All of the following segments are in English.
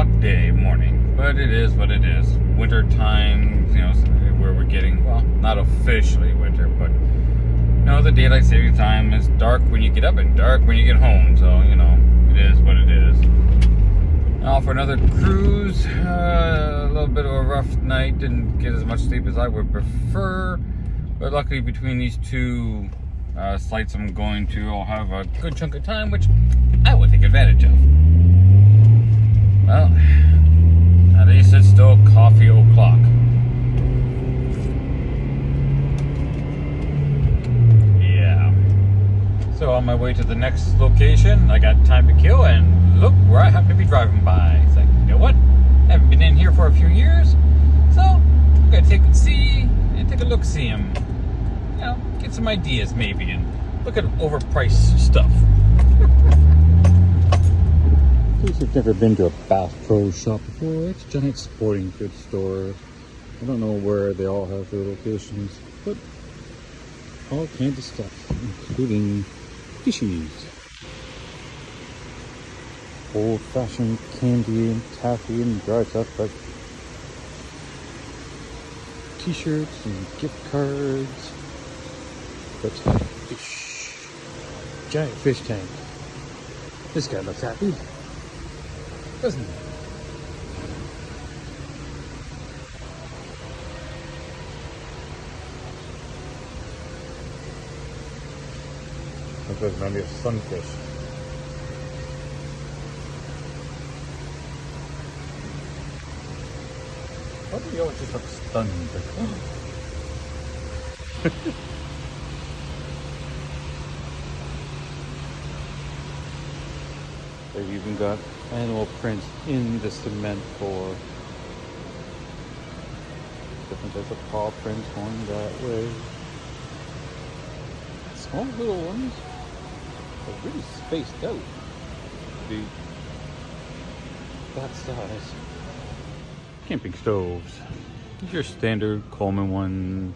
o'clock day morning, but it is what it is. Winter time, where we're getting, well, not officially winter, but the daylight saving time is dark when you get up and dark when you get home. So it is what it is. Now for another cruise, a little bit of a rough night. Didn't get as much sleep as I would prefer, but luckily between these two sites I'm going to, I'll have a good chunk of time, which I will take advantage of. Well, at least it's still coffee o'clock. Yeah. So on my way to the next location, I got time to kill, and look where I happen to be driving by. It's like, you know what? I haven't been in here for a few years, so I'm gonna take a look-see and get some ideas maybe, and look at overpriced stuff. In case you've never been to a Bass Pro Shop before, it's a giant sporting goods store. I don't know where they all have their locations, but all kinds of stuff, including fishies, old-fashioned candy and taffy and dry stuff, but t-shirts and gift cards. Let's have fish. Giant fish tank. This guy looks happy, doesn't he? That does remind me of sunfish. Why do you always just look stunned? They've even got animal prints in the cement floor. Different types of paw prints going that way. Small little ones, but really spaced out to be that size. Camping stoves. These are your standard Coleman ones.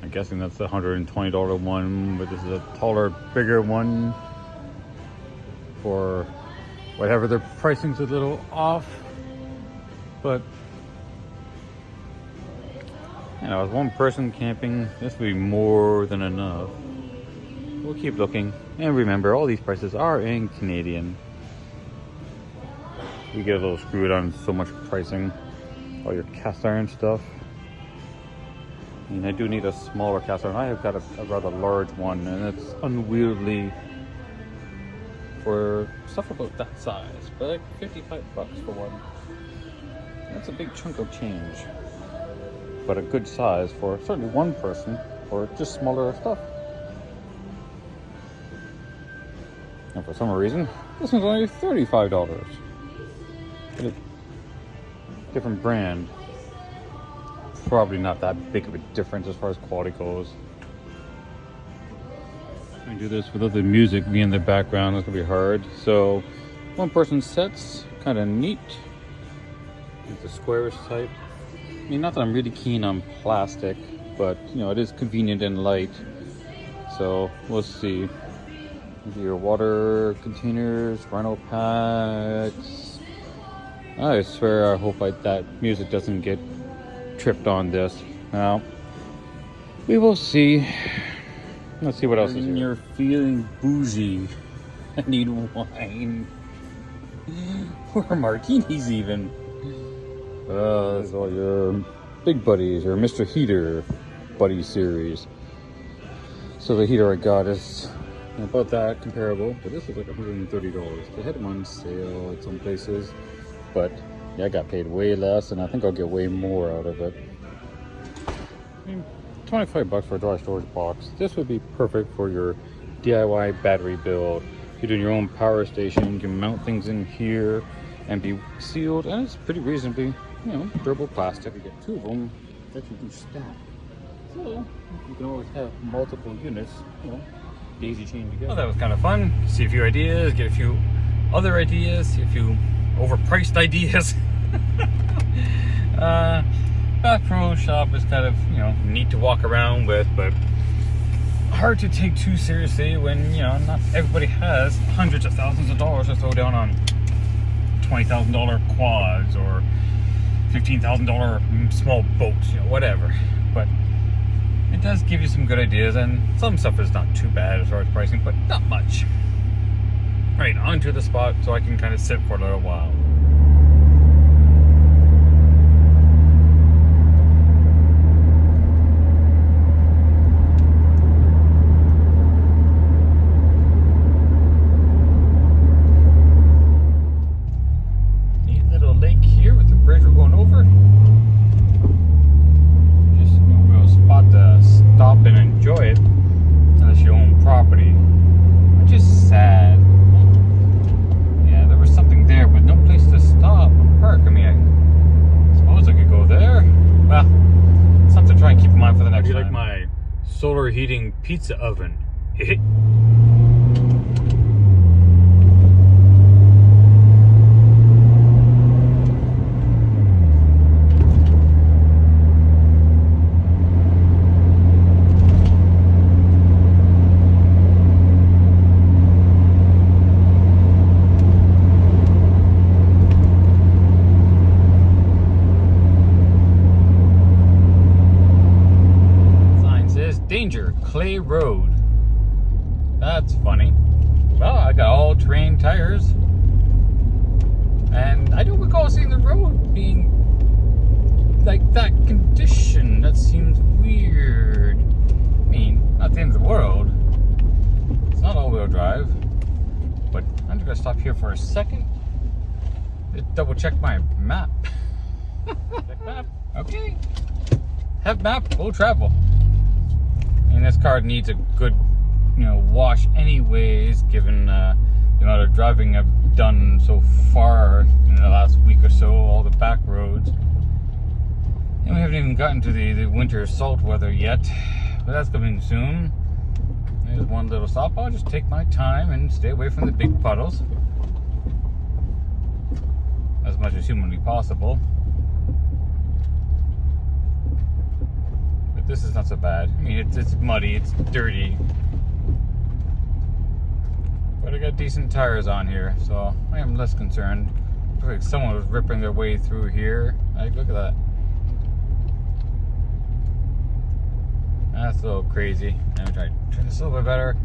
I'm guessing that's the $120 one, but this is a taller, bigger one. For whatever, their pricing's a little off, but as one person camping, this would be more than enough. We'll keep looking, and remember, all these prices are in Canadian. We get a little screwed on so much pricing, all your cast iron stuff. I do need a smaller cast iron. I have got a rather large one, and it's unwieldy for stuff about that size, but like $55 for one. That's a big chunk of change, but a good size for certainly one person, or just smaller stuff. And for some reason, this one's only $35. But a different brand. Probably not that big of a difference as far as quality goes. I do this without the music being in the background. That's gonna be hard. So, one person sets, kind of neat. It's the squarish type. I mean, not that I'm really keen on plastic, but it is convenient and light. So we'll see. Your water containers, Rhino packs. I swear, I hope that music doesn't get tripped on this. Now, we will see. Let's see what else is here. You're feeling bougie. I need wine. Or martinis even. That's all your big buddies, or Mr. Heater buddy series. So the heater I got is about that, comparable, but this was like $130. They had them on sale at some places, but yeah, I got paid way less, and I think I'll get way more out of it. I mean, $25 for a dry storage box. This would be perfect for your DIY battery build. If you're doing your own power station, you can mount things in here and be sealed, and it's pretty reasonably, durable plastic. You get two of them that you can stack. So you can always have multiple units, daisy chain together. Well, that was kind of fun. See a few ideas, get a few other ideas, see a few overpriced ideas. Bass Pro Shop is kind of, neat to walk around with, but hard to take too seriously when, not everybody has hundreds of thousands of dollars to throw down on $20,000 quads or $15,000 small boats, you know, whatever. But it does give you some good ideas, and some stuff is not too bad as far as pricing, but not much. Right, onto the spot so I can kind of sit for a little while. Neat little lake here with the bridge we're going over. Just no real spot to stop and enjoy it unless you own property, which is sad. Something there, but no place to stop or park. I mean, I suppose I could go there. Well, something to try and keep in mind for the next time. I do like my solar heating pizza oven. Danger, Clay Road. That's funny. Well, I got all-terrain tires, and I don't recall seeing the road being like that condition. That seems weird. I mean, not the end of the world. It's not all-wheel drive, but I'm just gonna stop here for a second. Just double check my map. Check map. Okay. Have map. We'll travel. And this car needs a good, wash anyways, given the amount of driving I've done so far in the last week or so, all the back roads. And we haven't even gotten to the winter salt weather yet, but that's coming soon. There's one little stop. I'll just take my time and stay away from the big puddles as much as humanly possible. This is not so bad. I mean, it's muddy, it's dirty, but I got decent tires on here, so I am less concerned. Looks like someone was ripping their way through here. Like, look at that. That's a little crazy. Let me try to turn this a little bit better.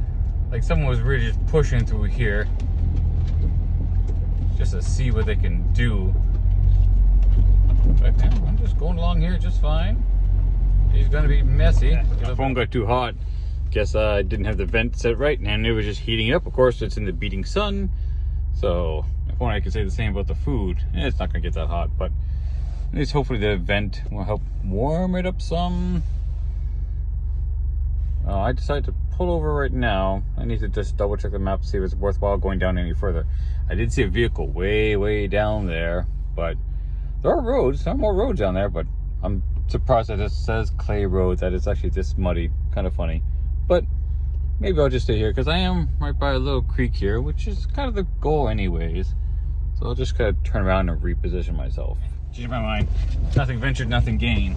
Like someone was really just pushing through here, just to see what they can do. But yeah, I'm just going along here just fine. It's gonna be messy. My phone got too hot. Guess I didn't have the vent set right, and it was just heating up. Of course, it's in the beating sun, so if only I could say the same about the food. It's not gonna get that hot, but at least hopefully the vent will help warm it up some. I decided to pull over right now. I need to just double check the map to see if it's worthwhile going down any further. I did see a vehicle way down there, but there are roads. There are more roads down there, but I'm surprised that it says Clay Road, that it's actually this muddy. Kind of funny, but maybe I'll just stay here because I am right by a little creek here, which is kind of the goal anyways. So I'll just kind of turn around and reposition myself. Change my mind. Nothing ventured, nothing gained.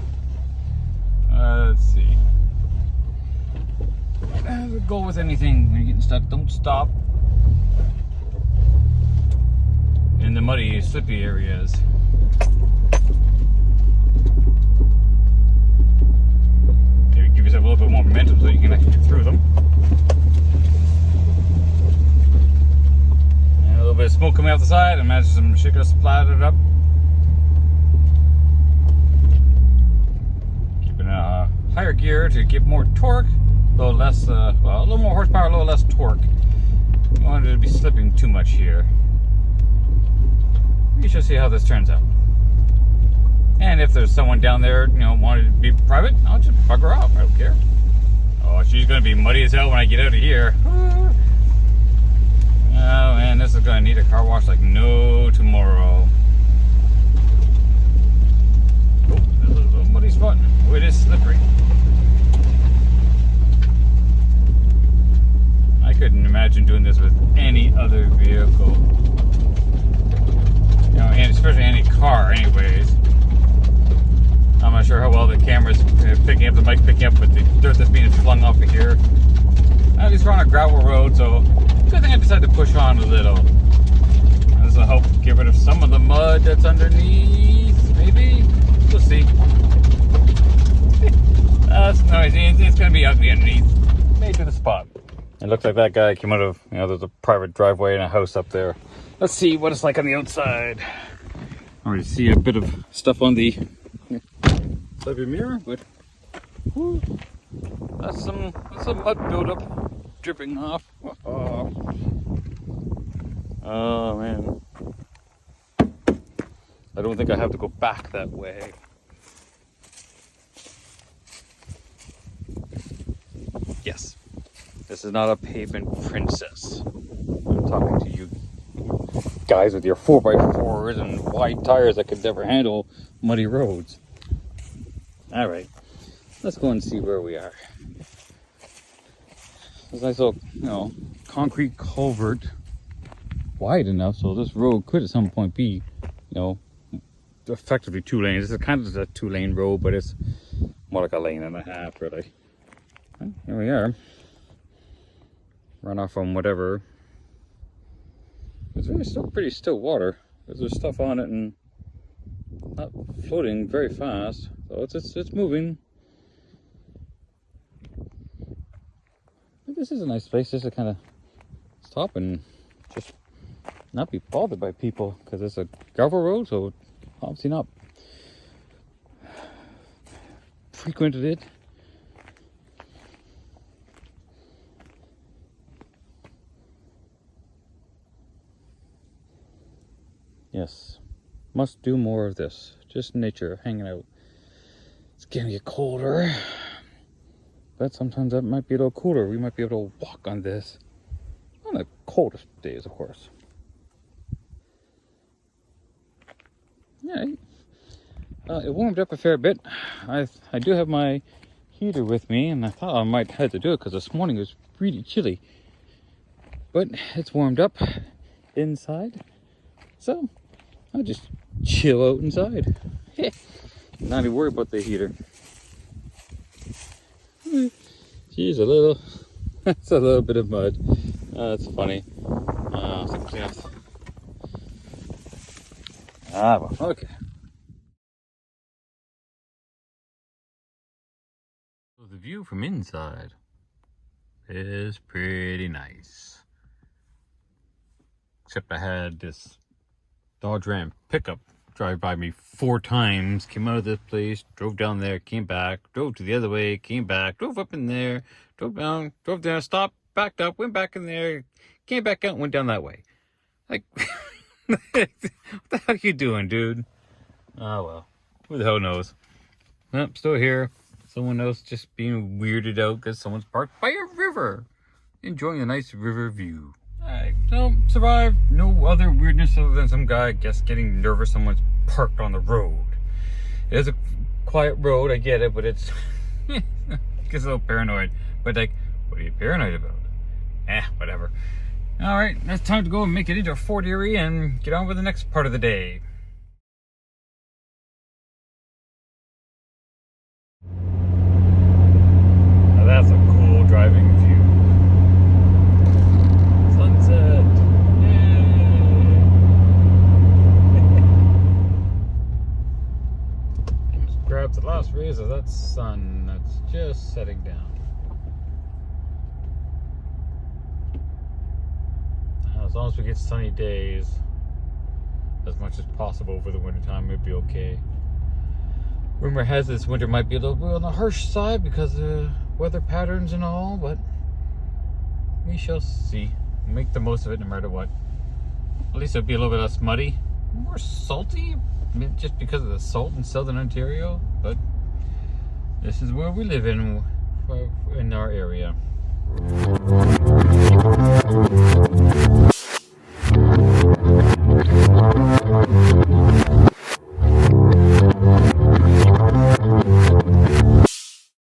Let's see. The goal with anything when you're getting stuck, don't stop in the muddy, slippy areas. Give yourself a little bit more momentum so you can actually get through them. And a little bit of smoke coming off the side. Imagine some shit got splattered up. Keeping a higher gear to get more torque, a little less, a little more horsepower, a little less torque. You don't want it to be slipping too much here. We shall see how this turns out. And if there's someone down there, wanting to be private, I'll just bug her off. I don't care. Oh, she's gonna be muddy as hell when I get out of here. Oh man, this is gonna need a car wash like no tomorrow. Oh, there's a little muddy spot. Oh, it is slippery. I couldn't imagine doing this with any other vehicle. And especially any car, anyways. I'm not sure how well the camera's picking up, the mic picking up, but the dirt that's being flung off of here. At least we're on a gravel road, so good thing I decided to push on a little. This will help get rid of some of the mud that's underneath, maybe? We'll see. That's noisy. It's going to be ugly underneath. Made to the spot. It looks like that guy came out of, there's a private driveway and a house up there. Let's see what it's like on the outside. I already see a bit of stuff on the side of your mirror, but whew, that's some mud buildup dripping off. Oh man. I don't think I have to go back that way. Yes. This is not a pavement princess. I'm talking to you guys with your 4x4s and wide tires that could never handle muddy roads. All right, let's go and see where we are. There's a nice little, concrete culvert, wide enough so this road could at some point be, effectively 2 lanes. It's kind of a 2-lane road, but it's more like a lane and a half, really. And here we are. Run off from whatever. It's really still pretty still water. There's stuff on it and not floating very fast, so it's moving. This is a nice place just to kind of stop and just not be bothered by people, because it's a gravel road, so obviously not frequented it. Yes, must do more of this. Just nature hanging out. It's gonna get colder, but sometimes that might be a little cooler. We might be able to walk on this on the coldest days, of course. Yeah, it warmed up a fair bit. I do have my heater with me, and I thought I might have to do it because this morning it was really chilly. But it's warmed up inside, so I'll just chill out inside. Not even worry about the heater. Geez, that's a little bit of mud. That's funny. So clean up. Well, okay. So the view from inside is pretty nice. Except I had this Dodge Ram pickup drive by me 4 times, came out of this place, drove down there, came back, drove to the other way, came back, drove up in there, drove down, drove there, stopped, backed up, went back in there, came back out, went down that way. Like, what the hell are you doing, dude? Oh well, who the hell knows? Nope, still here. Someone else just being weirded out because someone's parked by a river, enjoying a nice river view. Alright, so survived. No other weirdness other than some guy, I guess, getting nervous someone's parked on the road. It is a quiet road, I get it, but it's gets a little paranoid. But like, what are you paranoid about? Whatever. Alright, it's time to go and make it into Fort Erie and get on with the next part of the day. Now that's a cool driving view. Sunset. Yay! Just grab the last rays of that sun that's just setting down. As long as we get sunny days as much as possible over the winter time, it'll be okay. Rumor has this winter might be a little bit on the harsh side because of weather patterns and all, but we shall see. Make the most of it no matter what. At least it'll be a little bit less muddy, more salty, just because of the salt in southern Ontario, but this is where we live in our area.